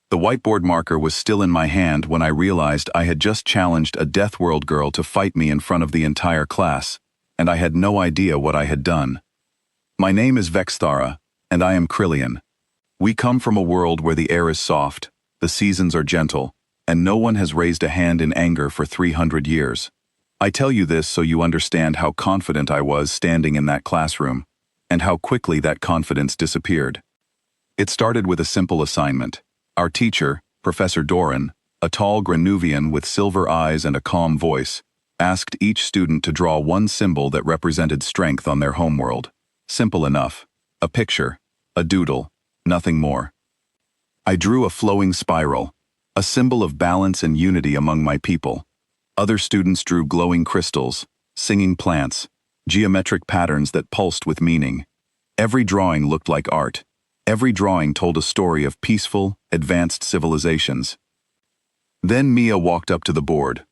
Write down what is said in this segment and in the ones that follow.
The whiteboard marker was still in my hand when I realized I had just challenged a Deathworld girl to fight me in front of the entire class, and I had no idea what I had done. My name is Vexthara, and I am Krillian. We come from a world where the air is soft, the seasons are gentle, and no one has raised a hand in anger for 300 years. I tell you this so you understand how confident I was standing in that classroom, and how quickly that confidence disappeared. It started with a simple assignment. Our teacher, Professor Doran, a tall Granuvian with silver eyes and a calm voice, asked each student to draw one symbol that represented strength on their homeworld. Simple enough. A picture, a doodle, nothing more. I drew a flowing spiral, a symbol of balance and unity among my people. Other students drew glowing crystals, singing plants, geometric patterns that pulsed with meaning. Every drawing looked like art. Every drawing told a story of peaceful, advanced civilizations. Then Mia walked up to the board.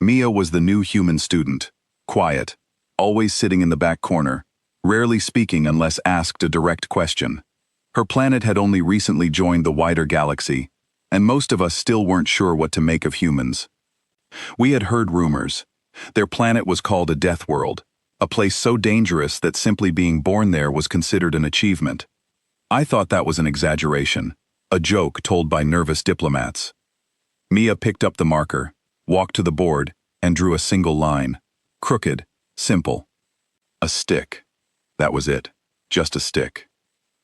Mia was the new human student, quiet, always sitting in the back corner, rarely speaking unless asked a direct question. Her planet had only recently joined the wider galaxy, and most of us still weren't sure what to make of humans. We had heard rumors. Their planet was called a Deathworld, a place so dangerous that simply being born there was considered an achievement. I thought that was an exaggeration, a joke told by nervous diplomats. Mia picked up the marker, walked to the board, and drew a single line. Crooked, simple. A stick. That was it. Just a stick.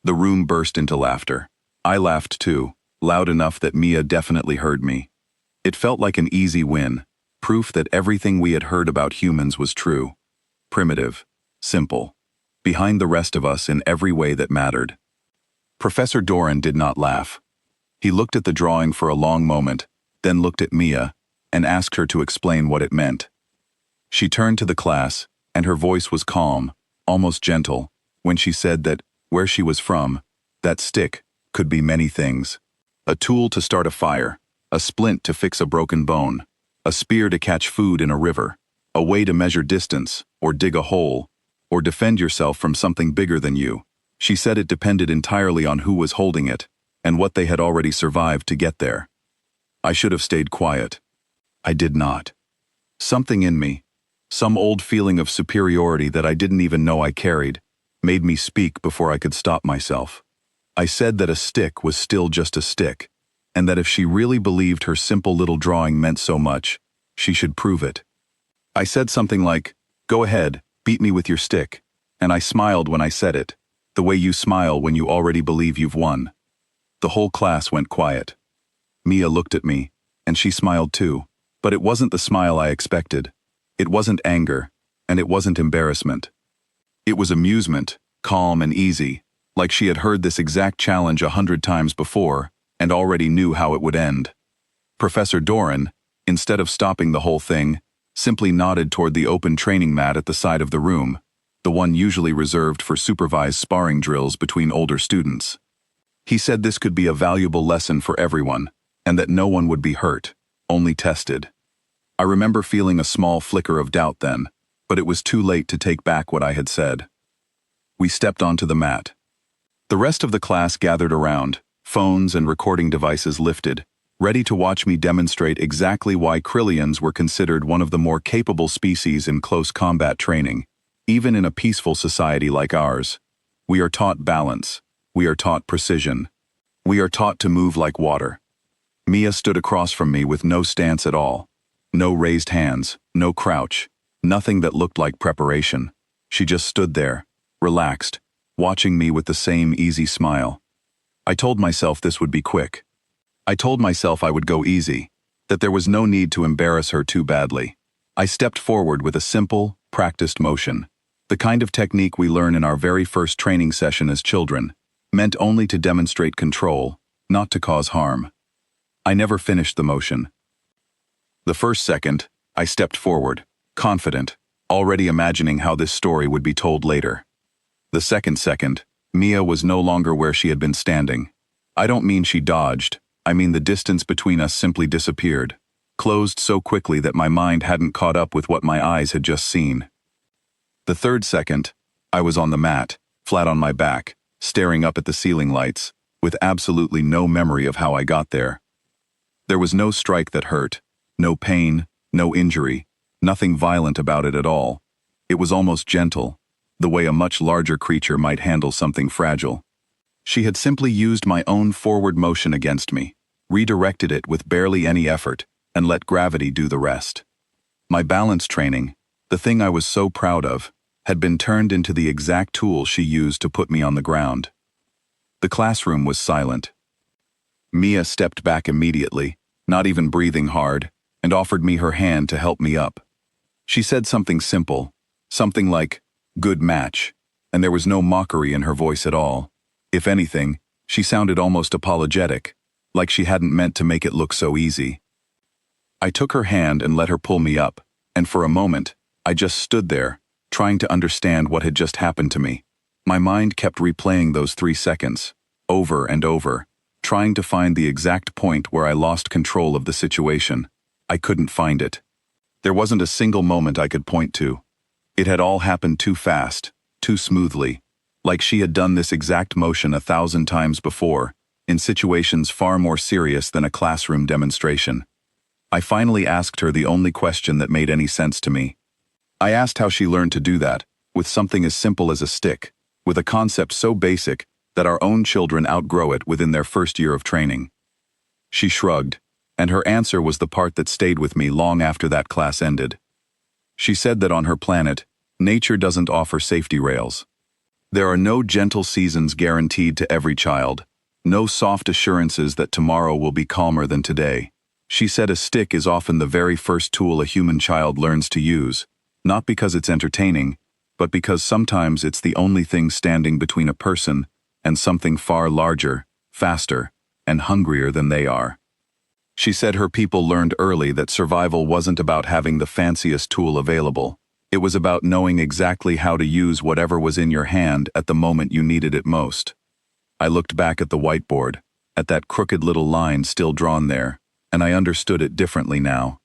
The room burst into laughter. I laughed too, loud enough that Mia definitely heard me. It felt like an easy win, proof that everything we had heard about humans was true. Primitive, simple, behind the rest of us in every way that mattered. Professor Doran did not laugh. He looked at the drawing for a long moment, then looked at Mia, and asked her to explain what it meant. She turned to the class, and her voice was calm, almost gentle, when she said that, where she was from, that stick could be many things. A tool to start a fire, a splint to fix a broken bone, a spear to catch food in a river, a way to measure distance, or dig a hole, or defend yourself from something bigger than you. She said it depended entirely on who was holding it, and what they had already survived to get there. I should have stayed quiet. I did not. Something in me, some old feeling of superiority that I didn't even know I carried, made me speak before I could stop myself. I said that a stick was still just a stick, and that if she really believed her simple little drawing meant so much, she should prove it. I said something like, "Go ahead, beat me with your stick," and I smiled when I said it, the way you smile when you already believe you've won. The whole class went quiet. Mia looked at me, and she smiled too, but it wasn't the smile I expected. It wasn't anger, and it wasn't embarrassment. It was amusement, calm and easy, like she had heard this exact challenge 100 times before, and already knew how it would end. Professor Doran, instead of stopping the whole thing, simply nodded toward the open training mat at the side of the room, the one usually reserved for supervised sparring drills between older students. He said this could be a valuable lesson for everyone, and that no one would be hurt, only tested. I remember feeling a small flicker of doubt then, but it was too late to take back what I had said. We stepped onto the mat. The rest of the class gathered around, phones and recording devices lifted, ready to watch me demonstrate exactly why Krillians were considered one of the more capable species in close combat training. Even in a peaceful society like ours, we are taught balance, we are taught precision, we are taught to move like water. Mia stood across from me with no stance at all, no raised hands, no crouch, nothing that looked like preparation. She just stood there, relaxed, watching me with the same easy smile. I told myself this would be quick. I told myself I would go easy, that there was no need to embarrass her too badly. I stepped forward with a simple, practiced motion. The kind of technique we learn in our very first training session as children, meant only to demonstrate control, not to cause harm. I never finished the motion. The first second, I stepped forward, confident, already imagining how this story would be told later. The second, Mia was no longer where she had been standing. I don't mean she dodged, I mean the distance between us simply disappeared, closed so quickly that my mind hadn't caught up with what my eyes had just seen. The third second, I was on the mat, flat on my back, staring up at the ceiling lights, with absolutely no memory of how I got there. There was no strike that hurt, no pain, no injury, nothing violent about it at all. It was almost gentle, the way a much larger creature might handle something fragile. She had simply used my own forward motion against me, redirected it with barely any effort, and let gravity do the rest. My balance training, the thing I was so proud of, had been turned into the exact tool she used to put me on the ground. The classroom was silent. Mia stepped back immediately, not even breathing hard, and offered me her hand to help me up. She said something simple, something like, "Good match," and there was no mockery in her voice at all. If anything, she sounded almost apologetic, like she hadn't meant to make it look so easy. I took her hand and let her pull me up, and for a moment, I just stood there, trying to understand what had just happened to me. My mind kept replaying those 3 seconds, over and over, trying to find the exact point where I lost control of the situation. I couldn't find it. There wasn't a single moment I could point to. It had all happened too fast, too smoothly, like she had done this exact motion 1,000 times before, in situations far more serious than a classroom demonstration. I finally asked her the only question that made any sense to me. I asked how she learned to do that, with something as simple as a stick, with a concept so basic that our own children outgrow it within their first year of training. She shrugged, and her answer was the part that stayed with me long after that class ended. She said that on her planet, nature doesn't offer safety rails. There are no gentle seasons guaranteed to every child, no soft assurances that tomorrow will be calmer than today. She said a stick is often the very first tool a human child learns to use, not because it's entertaining, but because sometimes it's the only thing standing between a person and something far larger, faster, and hungrier than they are. She said her people learned early that survival wasn't about having the fanciest tool available. It was about knowing exactly how to use whatever was in your hand at the moment you needed it most. I looked back at the whiteboard, at that crooked little line still drawn there, and I understood it differently now.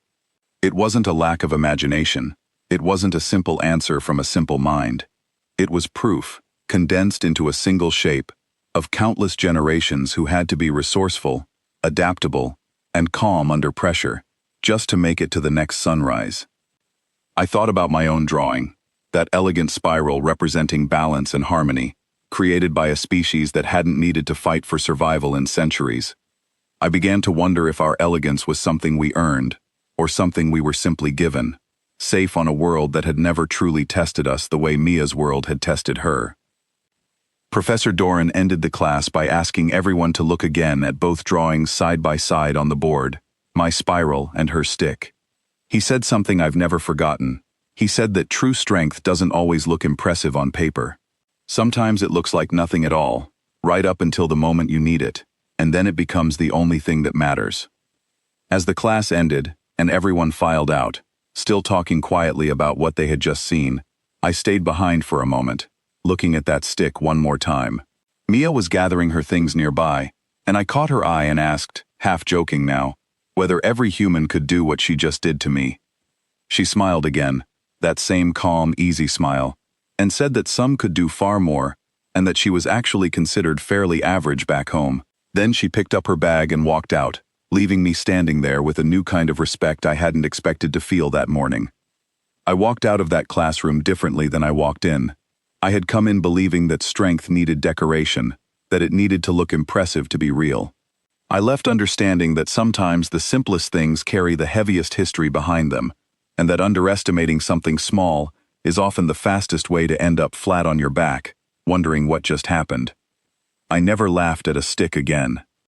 It wasn't a lack of imagination. It wasn't a simple answer from a simple mind. It was proof, condensed into a single shape, of countless generations who had to be resourceful, adaptable, and calm under pressure, just to make it to the next sunrise. I thought about my own drawing, that elegant spiral representing balance and harmony, created by a species that hadn't needed to fight for survival in centuries. I began to wonder if our elegance was something we earned, or something we were simply given, safe on a world that had never truly tested us the way Mia's world had tested her. Professor Doran ended the class by asking everyone to look again at both drawings side by side on the board, my spiral and her stick. He said something I've never forgotten. He said that true strength doesn't always look impressive on paper. Sometimes it looks like nothing at all, right up until the moment you need it, and then it becomes the only thing that matters. As the class ended, and everyone filed out, still talking quietly about what they had just seen, I stayed behind for a moment, looking at that stick one more time. Mia was gathering her things nearby, and I caught her eye and asked, half joking now, whether every human could do what she just did to me. She smiled again, that same calm, easy smile, and said that some could do far more, and that she was actually considered fairly average back home. Then she picked up her bag and walked out, leaving me standing there with a new kind of respect I hadn't expected to feel that morning. I walked out of that classroom differently than I walked in. I had come in believing that strength needed decoration, that it needed to look impressive to be real. I left understanding that sometimes the simplest things carry the heaviest history behind them, and that underestimating something small is often the fastest way to end up flat on your back, wondering what just happened. I never laughed at a stick again.